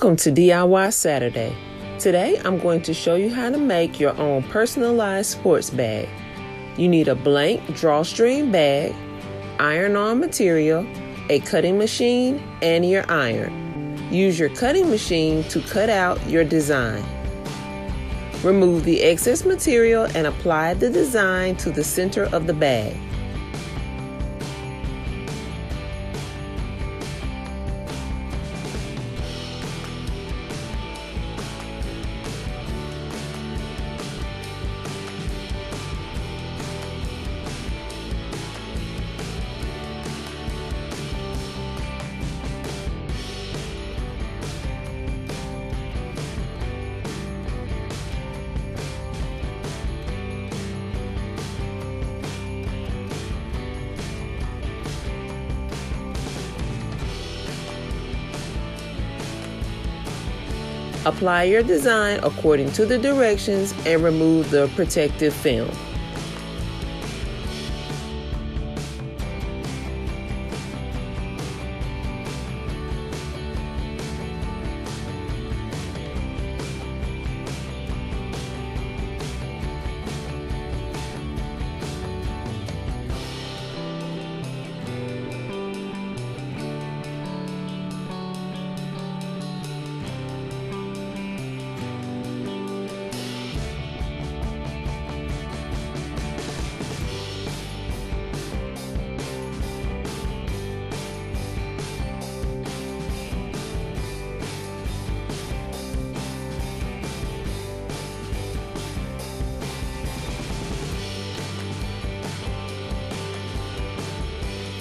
Welcome to DIY Saturday. Today I'm going to show you how to make your own personalized sports bag. You need a blank drawstring bag, iron-on material, a cutting machine, and your iron. Use your cutting machine to cut out your design. Remove the excess material and apply the design to the center of the bag. Apply your design according to the directions and remove the protective film.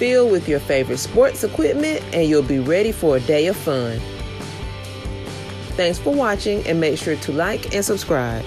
Fill with your favorite sports equipment and you'll be ready for a day of fun. Thanks for watching and make sure to like and subscribe.